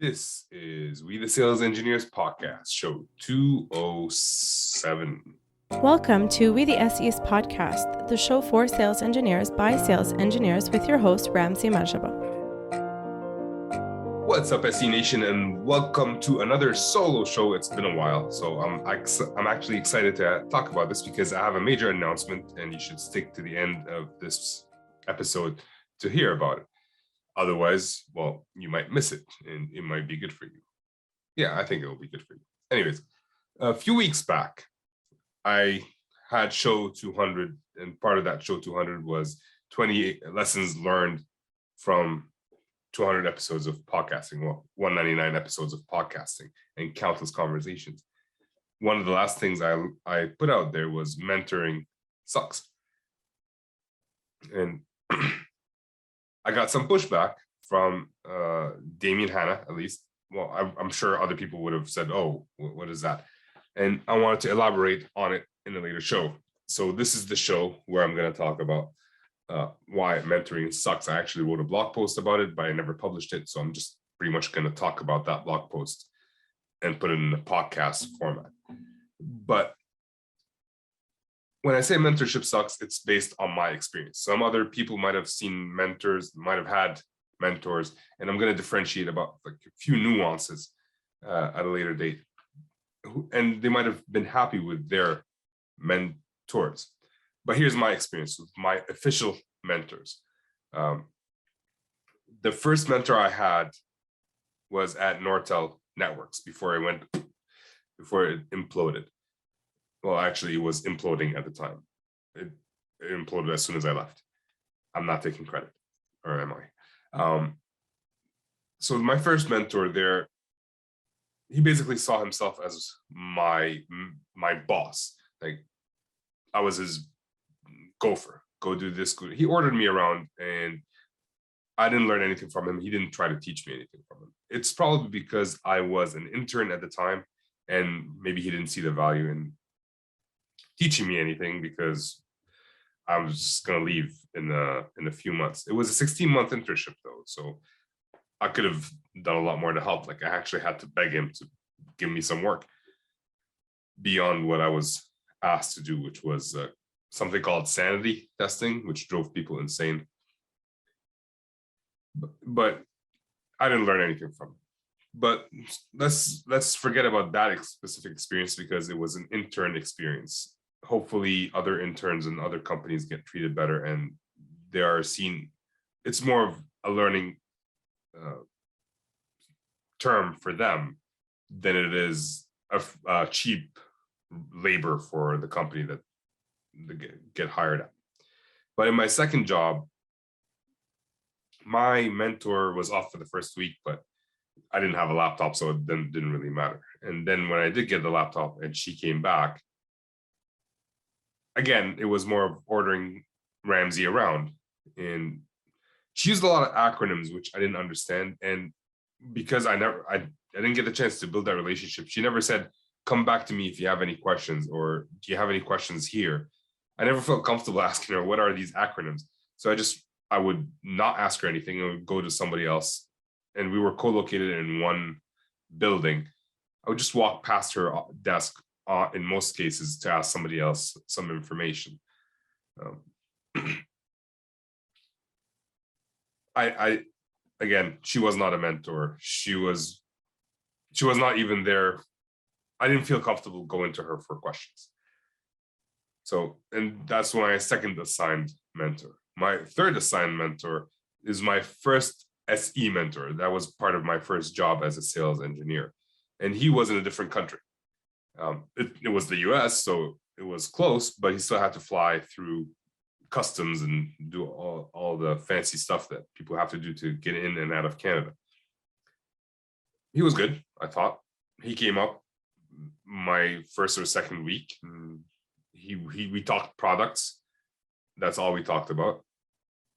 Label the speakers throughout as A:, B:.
A: This is We the Sales Engineers podcast, show 207.
B: Welcome to We the SEs podcast, the show for sales engineers by sales engineers with your host, Ramsey Majaba.
A: What's up, SE Nation, and welcome to another solo show. It's been a while, so I'm actually excited to talk about this because I have a major announcement, and you should stick to the end of this episode to hear about it. Otherwise, well, you might miss it, and it might be good for you. Yeah, I think it will be good for you. Anyways, a few weeks back, I had show 200, and part of that show 200 was 28 lessons learned from 200 episodes of podcasting, well, 199 episodes of podcasting and countless conversations. One of the last things I put out there was mentoring sucks. And I got some pushback from Damien Hanna, at least. Well, I'm sure other people would have said, oh, what is that? And I wanted to elaborate on it in a later show. So this is the show where I'm going to talk about why mentoring sucks. I actually wrote a blog post about it, but I never published it. So I'm just pretty much going to talk about that blog post and put it in a podcast format. But when I say mentorship sucks, it's based on my experience. Some other people might have seen mentors, might have had mentors, and I'm going to differentiate about like a few nuances at a later date. And they might have been happy with their mentors. But here's my experience with my official mentors. The first mentor I had was at Nortel Networks before it imploded. Well, actually, it was imploding at the time. It imploded as soon as I left. I'm not taking credit, or am I? So my first mentor there, he basically saw himself as my boss. Like, I was his gopher. Go do this. He ordered me around, and I didn't learn anything from him. He didn't try to teach me anything from him. It's probably because I was an intern at the time, and maybe he didn't see the value in teaching me anything because I was just going to leave in a few months. It was a 16-month internship though, so I could have done a lot more to help. Like, I actually had to beg him to give me some work beyond what I was asked to do, which was something called sanity testing, which drove people insane. But I didn't learn anything from it. But let's forget about that specific experience because it was an intern experience. Hopefully other interns and other companies get treated better and they are seen. It's more of a learning term for them than it is a cheap labor for the company that they get hired at. But in my second job, my mentor was off for the first week, but I didn't have a laptop, so it didn't really matter. And then when I did get the laptop and she came back, again, it was more of ordering Ramsey around. And she used a lot of acronyms, which I didn't understand. And because I didn't get the chance to build that relationship, she never said, come back to me if you have any questions, or do you have any questions here? I never felt comfortable asking her, what are these acronyms? So I would not ask her anything. I would go to somebody else. And we were co-located in one building. I would just walk past her desk in most cases to ask somebody else some information. Again, she was not a mentor. She was not even there. I didn't feel comfortable going to her for questions. So, and that's my second assigned mentor. My third assigned mentor is my first SE mentor. That was part of my first job as a sales engineer. And he was in a different country. It was the US, so it was close, but he still had to fly through customs and do all the fancy stuff that people have to do to get in and out of Canada. He was good, I thought. He came up my first or second week. We talked products. That's all we talked about.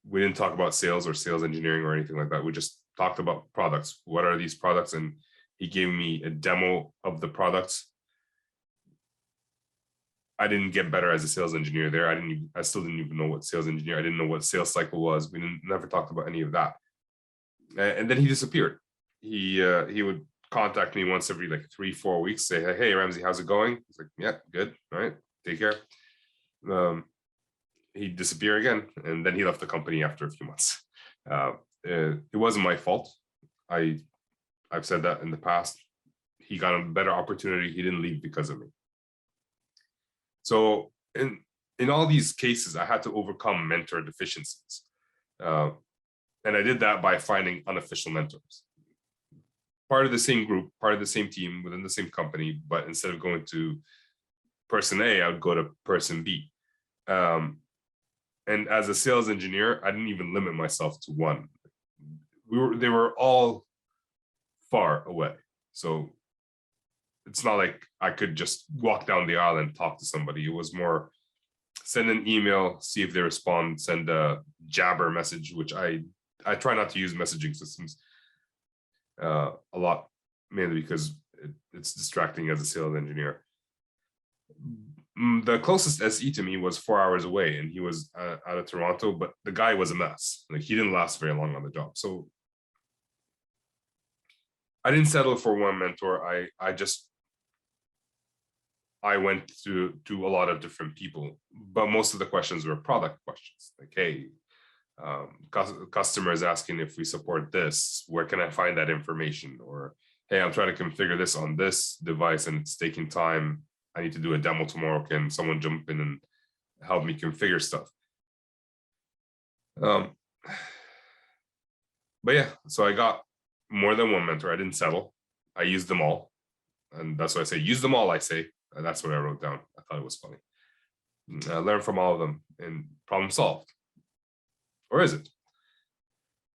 A: We didn't talk about sales or sales engineering or anything like that. We just talked about products. What are these products? And he gave me a demo of the products. I didn't get better as a sales engineer there. I still didn't even know what sales engineer. I didn't know what sales cycle was. We never talked about any of that. And then he disappeared. he would contact me once every like 3-4 weeks, say, hey Ramsey, how's it going? He's like, yeah, good, all right, take care. He'd disappear again, and then he left the company after a few months. It wasn't my fault. I've said that in the past. He got a better opportunity. He didn't leave because of me. So in all these cases, I had to overcome mentor deficiencies. And I did that by finding unofficial mentors. Part of the same group, part of the same team, within the same company, but instead of going to person A, I would go to person B. And as a sales engineer, I didn't even limit myself to one. They were all far away. So it's not like I could just walk down the aisle and talk to somebody. It was more send an email, see if they respond, send a jabber message, which I try not to use messaging systems a lot, mainly because it's distracting as a sales engineer. The closest SE to me was 4 hours away, and he was out of Toronto, but the guy was a mess. Like, he didn't last very long on the job. So I didn't settle for one mentor. I went to a lot of different people, but most of the questions were product questions. Like, hey, customers asking if we support this, where can I find that information? Or, hey, I'm trying to configure this on this device and it's taking time. I need to do a demo tomorrow. Can someone jump in and help me configure stuff? But yeah, so I got more than one mentor. I didn't settle. I used them all. And that's why I say, use them all, I say. And that's what I wrote down. I thought it was funny. Learn from all of them and problem solved. Or is it?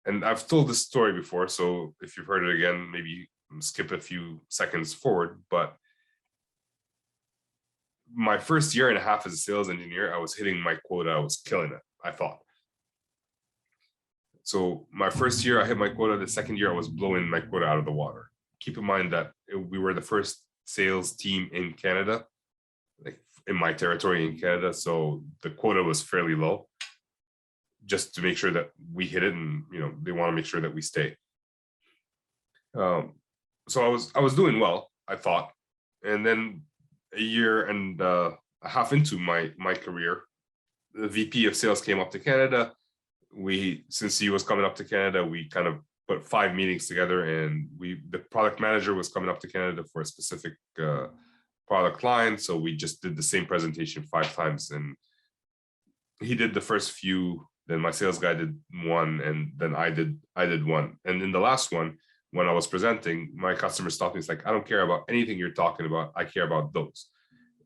A: And I've told this story before, so if you've heard it again, maybe skip a few seconds forward. But my first year and a half as a sales engineer, I was hitting my quota. I was killing it, I thought. So my first year, I hit my quota. The second year, I was blowing my quota out of the water. Keep in mind that we were the first sales team in Canada, like in my territory in Canada. So the quota was fairly low, just to make sure that we hit it, and they want to make sure that we stay. So I was doing well, I thought, and then a year and a half into my career, the VP of sales came up to Canada. Since he was coming up to Canada, we kind of put 5 meetings together, and the product manager was coming up to Canada for a specific product line. So we just did the same presentation 5 times, and he did the first few, then my sales guy did one, and then I did one. And in the last one, when I was presenting, my customer stopped me. It's like, I don't care about anything you're talking about. I care about those.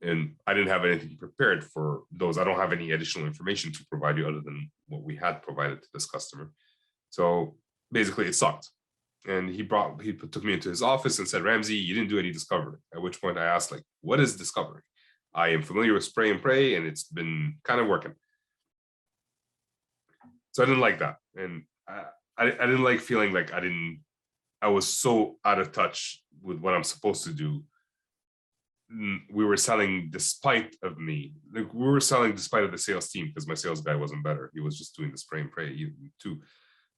A: And I didn't have anything prepared for those. I don't have any additional information to provide you other than what we had provided to this customer. So basically it sucked. And he took me into his office and said, Ramsey, you didn't do any discovery. At which point I asked, like, what is discovery? I am familiar with spray and pray, and it's been kind of working. So I didn't like that. And I didn't like feeling like I was so out of touch with what I'm supposed to do. We were selling despite of me. Like, we were selling despite of the sales team, because my sales guy wasn't better. He was just doing the spray and pray too.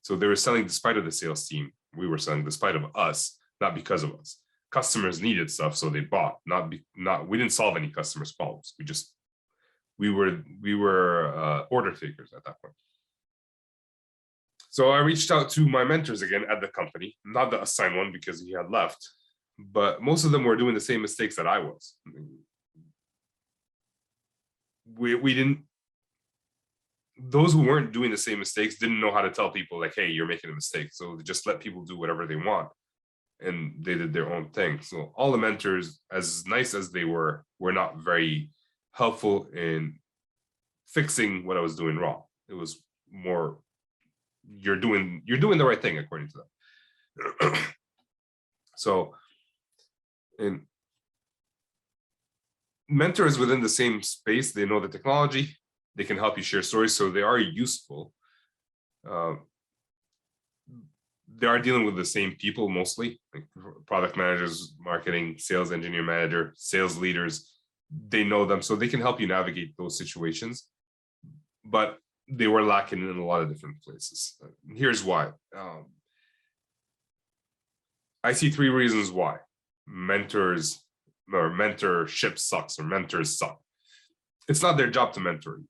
A: So they were selling despite of the sales team. We were selling despite of us, not because of us. Customers needed stuff, so they bought. We didn't solve any customers' problems. We were order takers at that point. So I reached out to my mentors again at the company, not the assigned one because he had left, but most of them were doing the same mistakes that I was. Those who weren't doing the same mistakes didn't know how to tell people, like, hey, you're making a mistake. So they just let people do whatever they want, and they did their own thing. So all the mentors, as nice as they were not very helpful in fixing what I was doing wrong. It was more, you're doing the right thing according to them. So, and mentors within the same space, they know the technology, they can help you share stories, so they are useful. They are dealing with the same people mostly, like product managers, marketing, sales engineer manager, sales leaders. They know them, so they can help you navigate those situations. But they were lacking in a lot of different places. Here's why. I see 3 reasons why mentors or mentorship sucks or mentors suck. It's not their job to mentor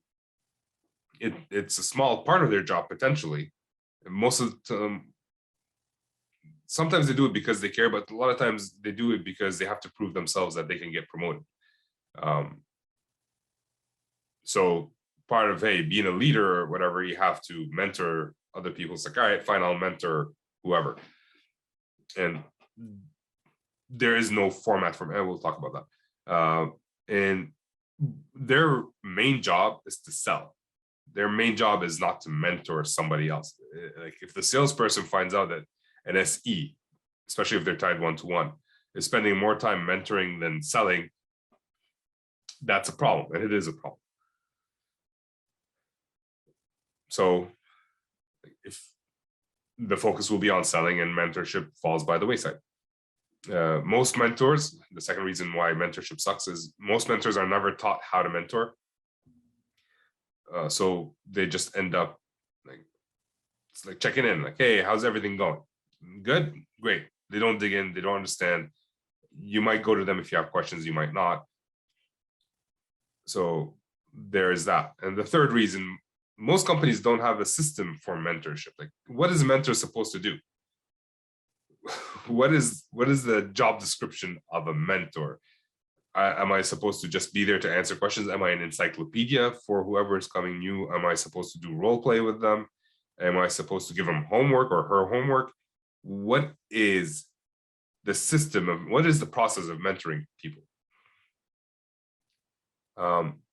A: you. It's a small part of their job potentially. And most of the time, sometimes they do it because they care, but a lot of times they do it because they have to prove themselves that they can get promoted. So part of, hey, being a leader or whatever, you have to mentor other people. It's like, all right, fine, I'll mentor whoever. And there is no format for, and we'll talk about that. And their main job is to sell. Their main job is not to mentor somebody else. Like if the salesperson finds out that an SE, especially if they're tied one-to-one, is spending more time mentoring than selling, that's a problem, and it is a problem. So if the focus will be on selling and mentorship falls by the wayside. Most mentors, the second reason why mentorship sucks is most mentors are never taught how to mentor. So they just end up like, it's like checking in, like, hey, how's everything going? Good, great. They don't dig in, they don't understand. You might go to them if you have questions, you might not. So there is that. And the third reason, most companies don't have a system for mentorship. Like, what is a mentor supposed to do? What is the job description of a mentor? Am I supposed to just be there to answer questions? Am I an encyclopedia for whoever is coming new? Am I supposed to do role play with them? Am I supposed to give them homework or her homework? What is the system of, what is the process of mentoring people?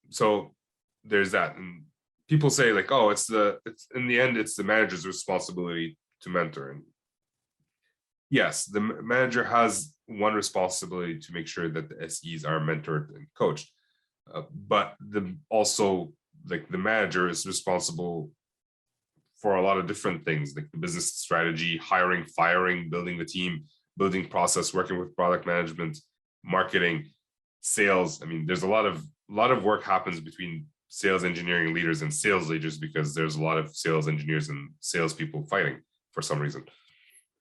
A: So there's that. And people say like, oh, it's in the end, it's the manager's responsibility to mentor. And yes, the manager has one responsibility to make sure that the SEs are mentored and coached, but also like the manager is responsible for a lot of different things, like the business strategy, hiring, firing, building the team, building process, working with product management, marketing, sales. I mean, there's a lot of work happens between sales engineering leaders and sales leaders because there's a lot of sales engineers and salespeople fighting for some reason.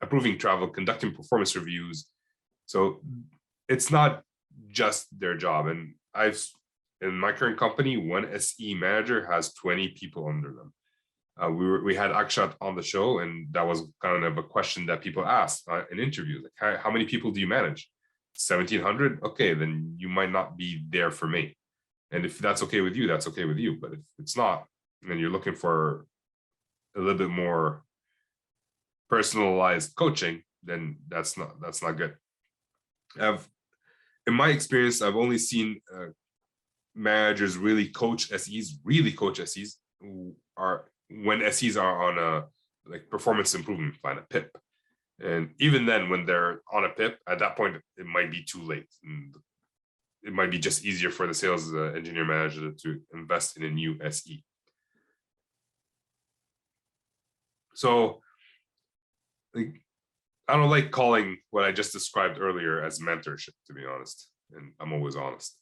A: Approving travel, conducting performance reviews. So it's not just their job. And in my current company, one SE manager has 20 people under them. We had Akshat on the show, and that was kind of a question that people asked in interviews. Like, how many people do you manage? 1,700? Okay, then you might not be there for me. And if that's okay with you, that's okay with you. But if it's not, and you're looking for a little bit more personalized coaching, then that's not good. In my experience, I've only seen managers really coach SEs who are when SEs are on a like performance improvement plan, a PIP. And even then, when they're on a PIP, at that point, it might be too late. And it might be just easier for the sales engineer manager to invest in a new SE. So like, I don't like calling what I just described earlier as mentorship, to be honest. And I'm always honest.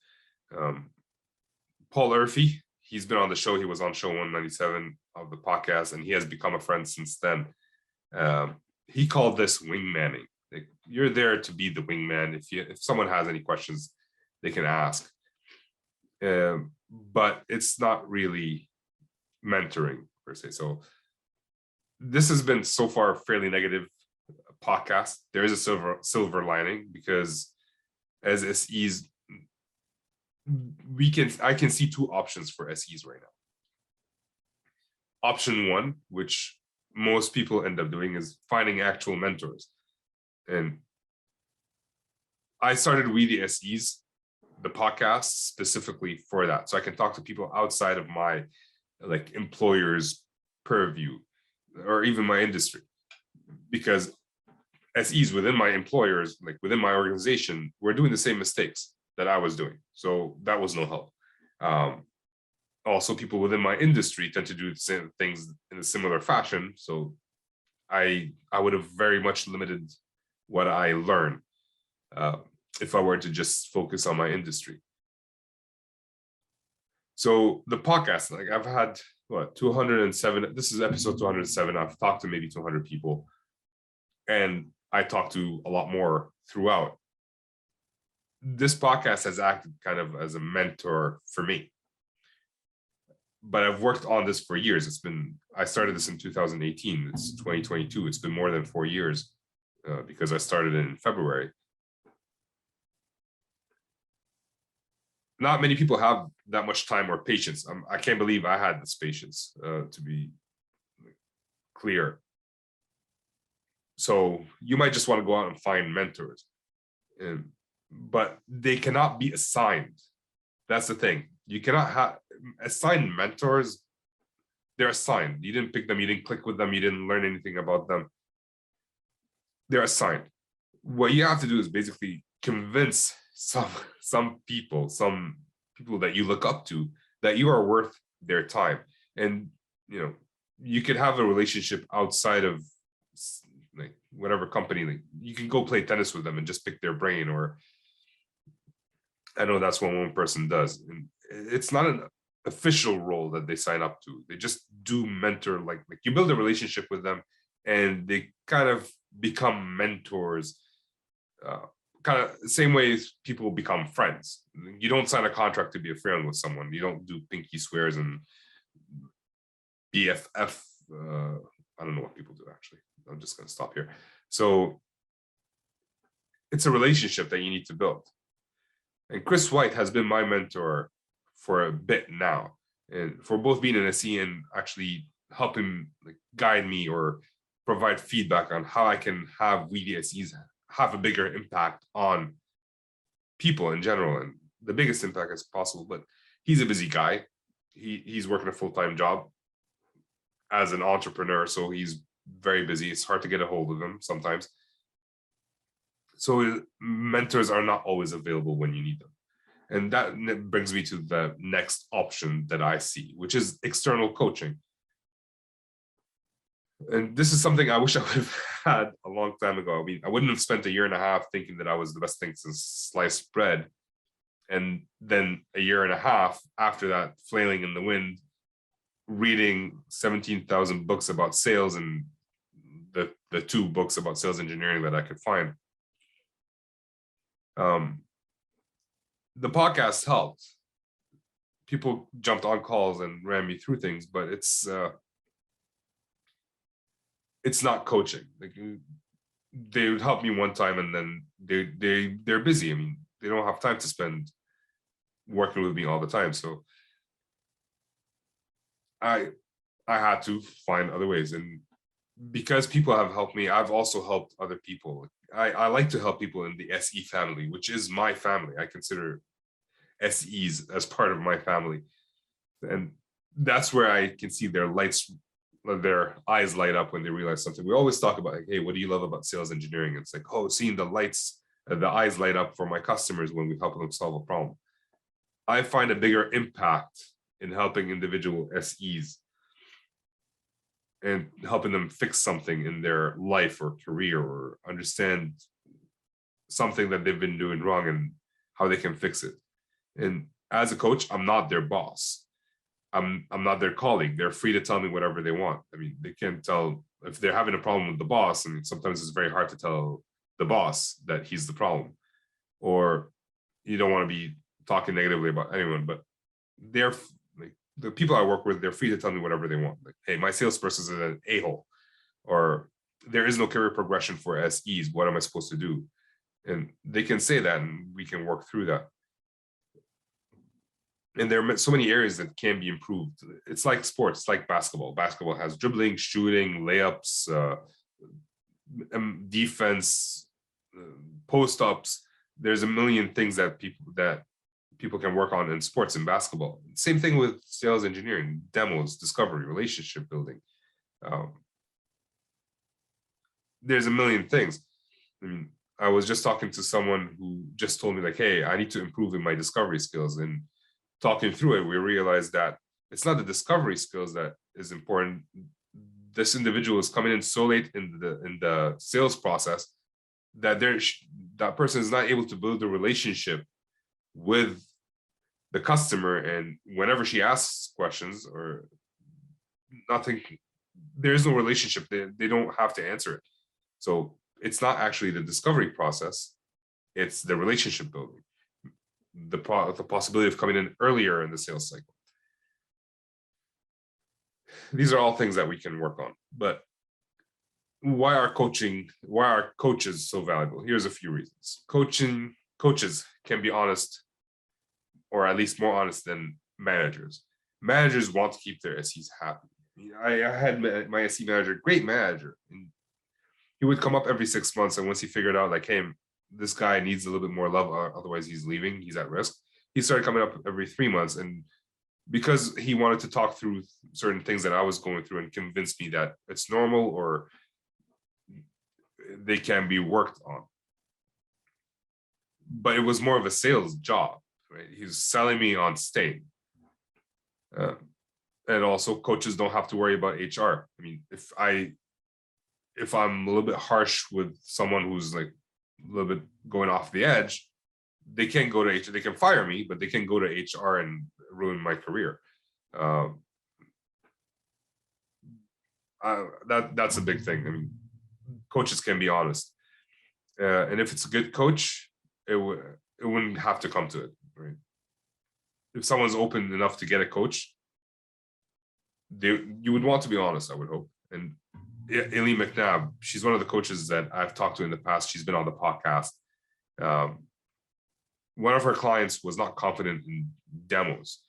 A: Paul Urphy, he's been on the show. He was on show 197 of the podcast, and he has become a friend since then. He called this wingmanning. Like, you're there to be the wingman. If someone has any questions, they can ask. But it's not really mentoring per se. So this has been so far a fairly negative podcast. There is a silver lining because as SEs, I can see two options for SEs right now. Option one, which most people end up doing, is finding actual mentors. And I started We the SEs, the podcast, specifically for that. So I can talk to people outside of my like employer's purview or even my industry. Because SEs within my employers, like within my organization, were doing the same mistakes that I was doing. So that was no help. Also, people within my industry tend to do the same things in a similar fashion. So I would have very much limited what I learn if I were to just focus on my industry. So the podcast, like I've had, 207, this is episode 207. I've talked to maybe 200 people. And I talk to a lot more throughout. This podcast has acted kind of as a mentor for me. But I've worked on this for years. I started this in 2018. It's 2022. It's been more than 4 years because I started in February. Not many people have that much time or patience. I can't believe I had this patience, to be clear. So you might just want to go out and find mentors, but they cannot be assigned. That's the thing. You cannot have assigned mentors. They're assigned. You didn't pick them. You didn't click with them. You didn't learn anything about them. They're assigned. What you have to do is basically convince some people that you look up to that you are worth their time. And you could have a relationship outside of like whatever company. Like you can go play tennis with them and just pick their brain, or I know that's what one person does. And it's not an official role that they sign up to. They just do mentor, like you build a relationship with them and they kind of become mentors, kind of the same way as people become friends. You don't sign a contract to be a friend with someone. You don't do pinky swears and BFF. I don't know what people do, actually. I'm just going to stop here. So it's a relationship that you need to build. And Chris White has been my mentor for a bit now, and for both being an SE and actually helping guide me or provide feedback on how I can have we the SEs have a bigger impact on people in general, and the biggest impact as possible. But he's a busy guy. He's working a full-time job as an entrepreneur, so he's very busy. It's hard to get a hold of him sometimes. So mentors are not always available when you need them. And that brings me to the next option that I see, which is external coaching. And this is something I wish I would have had a long time ago. I mean, I wouldn't have spent a year and a half thinking that I was the best thing since sliced bread. And then a year and a half after that, flailing in the wind, reading 17,000 books about sales and the 2 books about sales engineering that I could find. The podcast helped. People jumped on calls and ran me through things, but it's not coaching. Like, they would help me one time and then they're busy. I mean, they don't have time to spend working with me all the time. So I had to find other ways. And because people have helped me, I've also helped other people. I like to help people in the SE family, which is my family. I consider SEs as part of my family. And that's where I can see their eyes light up when they realize something. We always talk about, hey, what do you love about sales engineering? It's like, oh, seeing the eyes light up for my customers when we help them solve a problem. I find a bigger impact in helping individual SEs and helping them fix something in their life or career, or understand something that they've been doing wrong and how they can fix it. And as a coach, I'm not their boss. I'm not their colleague. They're free to tell me whatever they want. I mean, they can't tell if they're having a problem with the boss. I mean, sometimes it's very hard to tell the boss that he's the problem, or you don't want to be talking negatively about anyone, but they're like, the people I work with, they're free to tell me whatever they want. Like, hey, my salesperson is an a-hole, or there is no career progression for SEs. What am I supposed to do? And they can say that, and we can work through that. And there are so many areas that can be improved. It's like sports, it's like basketball. Basketball has dribbling, shooting, layups, defense, post-ups. There's a million things that people can work on in sports and basketball. Same thing with sales engineering, demos, discovery, relationship building. There's a million things. I mean, I was just talking to someone who just told me, like, hey, I need to improve in my discovery skills. And talking through it, we realized that it's not the discovery skills that is important. This individual is coming in so late in the sales process that that person is not able to build a relationship with the customer, and whenever she asks questions or nothing, there is no relationship. They don't have to answer it. So it's not actually the discovery process, it's the relationship building, the possibility of coming in earlier in the sales cycle. These are all things that we can work on. But why are coaches so valuable? Here's a few reasons. Coaches can be honest, or at least more honest than managers. Managers want to keep their SEs happy. I had my SE manager, great manager, and he would come up every 6 months, and once he figured out, like, hey, this guy needs a little bit more love, otherwise he's leaving, he's at risk, he started coming up every 3 months. And because he wanted to talk through certain things that I was going through and convince me that it's normal or they can be worked on. But it was more of a sales job, right? He was selling me on staying. And also, coaches don't have to worry about HR. I mean, if I'm a little bit harsh with someone who's like a little bit going off the edge, they can't go to HR. They can fire me, but they can go to HR and ruin my career. That's a big thing. I mean, coaches can be honest, and if it's a good coach, it wouldn't have to come to it, right? If someone's open enough to get a coach, you would want to be honest, I would hope. And Aileen McNabb, she's one of the coaches that I've talked to in the past. She's been on the podcast. One of her clients was not confident in demos,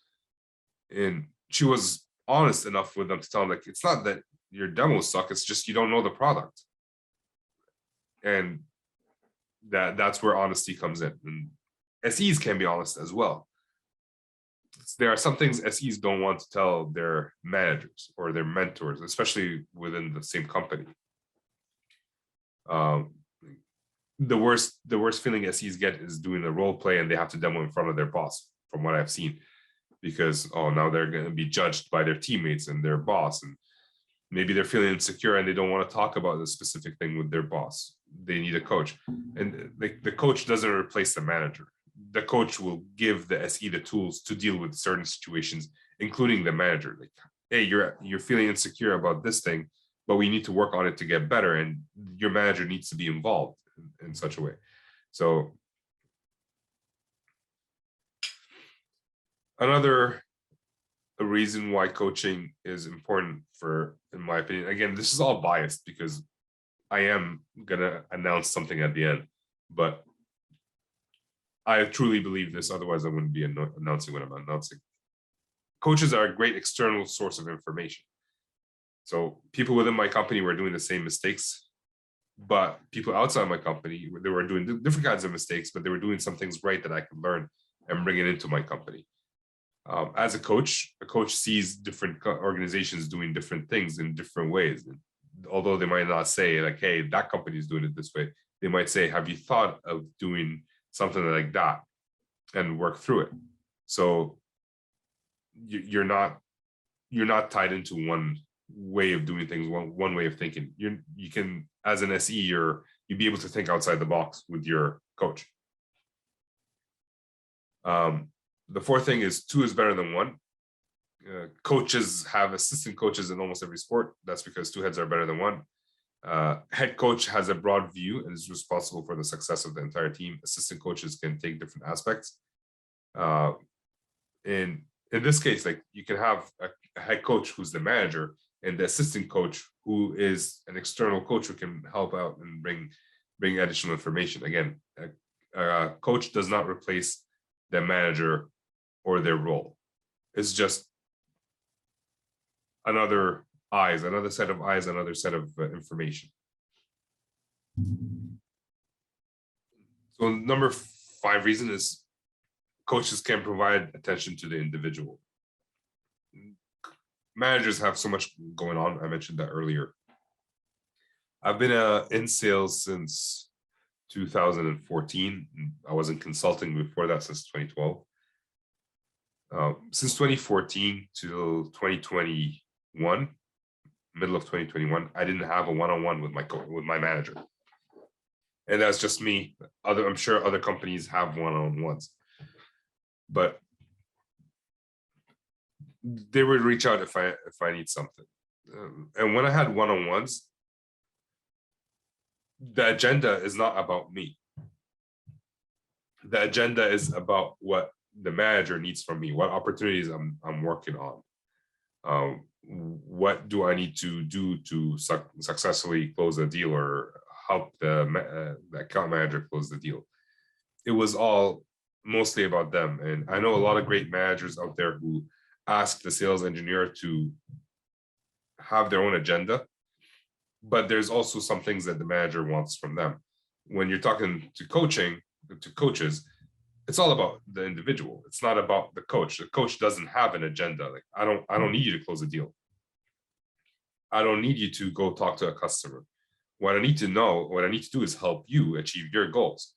A: and she was honest enough with them to tell them, like, it's not that your demos suck, it's just you don't know the product. And that's where honesty comes in. And SEs can be honest as well. There are some things SEs don't want to tell their managers or their mentors, especially within the same company. The worst feeling SEs get is doing a role play and they have to demo in front of their boss, from what I've seen, because now they're going to be judged by their teammates and their boss, and maybe they're feeling insecure and they don't want to talk about the specific thing with their boss. They need a coach, and the coach doesn't replace the manager. The coach will give the SE the tools to deal with certain situations, including the manager. Like, hey, you're feeling insecure about this thing, but we need to work on it to get better, and your manager needs to be involved in such a way. So another reason why coaching is important, in my opinion, again, this is all biased because I am gonna announce something at the end, but I truly believe this, otherwise I wouldn't be announcing what I'm announcing. Coaches are a great external source of information. So people within my company were doing the same mistakes, but people outside my company, they were doing different kinds of mistakes, but they were doing some things right that I could learn and bring it into my company. As a coach sees different organizations doing different things in different ways. And although they might not say, like, hey, that company is doing it this way, they might say, have you thought of doing something like that, and work through it? So you're not tied into one way of doing things, one way of thinking. You can, as an SE, you'd be able to think outside the box with your coach. The fourth thing is 2 is better than 1. Coaches have assistant coaches in almost every sport. That's because 2 heads are better than 1. Head coach has a broad view and is responsible for the success of the entire team. Assistant coaches can take different aspects. In this case, like, you can have a head coach who's the manager and the assistant coach who is an external coach who can help out and bring additional information. Again, a coach does not replace the manager or their role. It's just another set of eyes, another set of information. So number 5 reason is coaches can provide attention to the individual. Managers have so much going on. I mentioned that earlier. I've been in sales since 2014. I was in consulting before that since 2012. Since 2014 to 2021, middle of 2021, I didn't have a one-on-one with my manager, and that's just me. I'm sure other companies have one-on-ones, but they would reach out if I need something. And when I had one-on-ones, the agenda is not about me. The agenda is about what the manager needs from me, what opportunities I'm working on. What do I need to do to successfully close a deal or help the account manager close the deal? It was all mostly about them. And I know a lot of great managers out there who ask the sales engineer to have their own agenda, but there's also some things that the manager wants from them. When you're talking to coaches, it's all about the individual. It's not about the coach. The coach doesn't have an agenda. Like, I don't need you to close a deal. I don't need you to go talk to a customer. What I need to do is help you achieve your goals.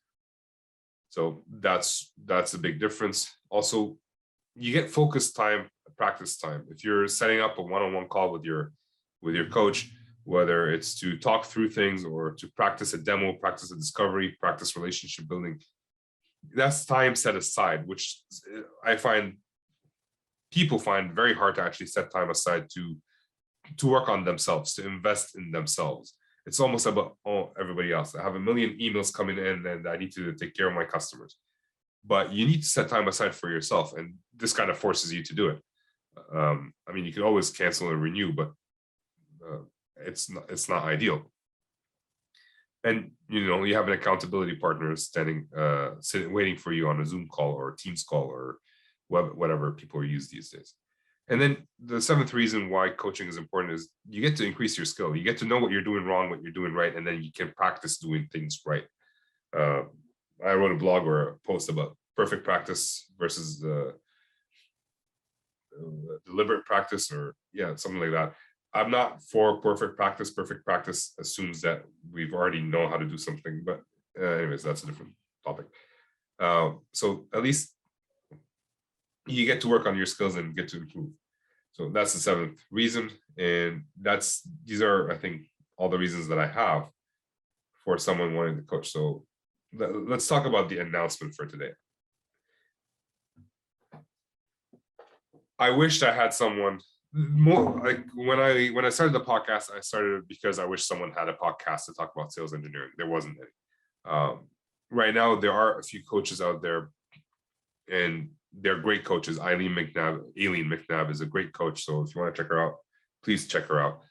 A: So that's a big difference. Also, you get focus time, practice time. If you're setting up a one-on-one call with your coach, whether it's to talk through things or to practice a demo, practice a discovery, practice relationship building, that's time set aside, which I find people find very hard to actually set time aside to work on themselves, to invest in themselves. It's almost about everybody else. I have a million emails coming in and I need to take care of my customers. But you need to set time aside for yourself, and this kind of forces you to do it. I mean, you can always cancel and renew, but it's not ideal. And you have an accountability partner sitting waiting for you on a Zoom call or a Teams call or whatever people use these days. And then the seventh reason why coaching is important is you get to increase your skill. You get to know what you're doing wrong, what you're doing right, and then you can practice doing things right. I wrote a blog or a post about perfect practice versus the deliberate practice, or something like that. I'm not for perfect practice. Perfect practice assumes that we've already know how to do something, but anyways, that's a different topic. So at least you get to work on your skills and get to improve. So that's the seventh reason. And these are, I think, all the reasons that I have for someone wanting to coach. So let's talk about the announcement for today. I wished I had someone more, like when I started the podcast, I started because I wish someone had a podcast to talk about sales engineering. There wasn't any. Right now, there are a few coaches out there, and they're great coaches. Aileen McNabb is a great coach. So if you want to check her out, please check her out.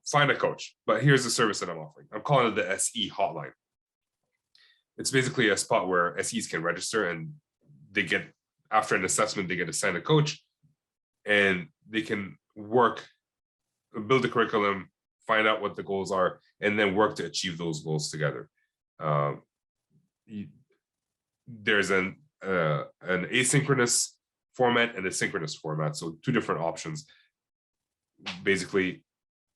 A: Find a coach. But here's the service that I'm offering. I'm calling it the SE hotline. It's basically a spot where SEs can register, and they get, after an assessment, they get assigned a coach, and they can build a curriculum, find out what the goals are, and then work to achieve those goals together. There's an asynchronous format and a synchronous format. So two different options. Basically,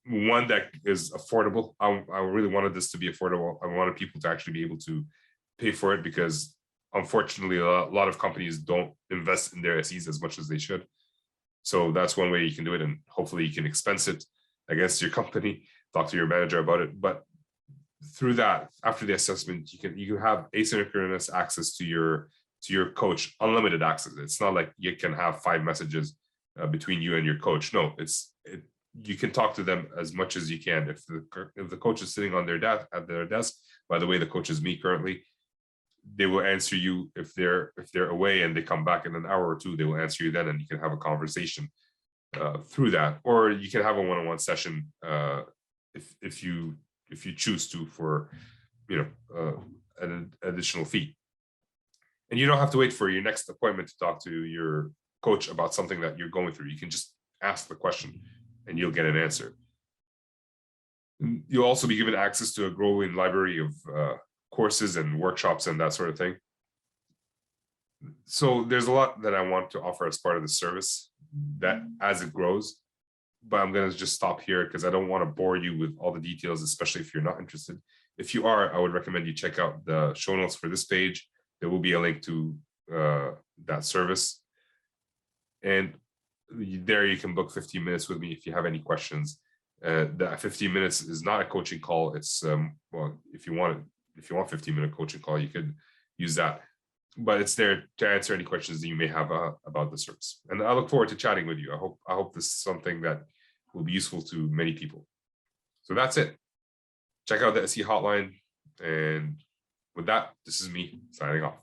A: one that is affordable. I really wanted this to be affordable. I wanted people to actually be able to pay for it, because unfortunately, a lot of companies don't invest in their SEs as much as they should. So that's one way you can do it, and hopefully you can expense it against your company, talk to your manager about it. But through that, after the assessment, you can have asynchronous access to your coach, unlimited access. It's not like you can have 5 messages between you and your coach. No, you can talk to them as much as you can. If the coach is sitting on at their desk, by the way, the coach is me currently, they will answer you. If they're away and they come back in an hour or two, they will answer you then, and you can have a conversation through that. Or you can have a one-on-one session if you choose to, for an additional fee. And you don't have to wait for your next appointment to talk to your coach about something that you're going through. You can just ask the question and you'll get an answer. You'll also be given access to a growing library of courses and workshops and that sort of thing. So there's a lot that I want to offer as part of the service that as it grows, but I'm going to just stop here because I don't want to bore you with all the details, especially if you're not interested. If you are, I would recommend you check out the show notes for this page. There will be a link to that service. And there you can book 15 minutes with me if you have any questions. That 15 minutes is not a coaching call. It's, well, if you want 15-minute coaching call, you could use that. But it's there to answer any questions that you may have about the service. And I look forward to chatting with you. I hope this is something that will be useful to many people. So that's it. check out the SE hotline. And with that, this is me signing off.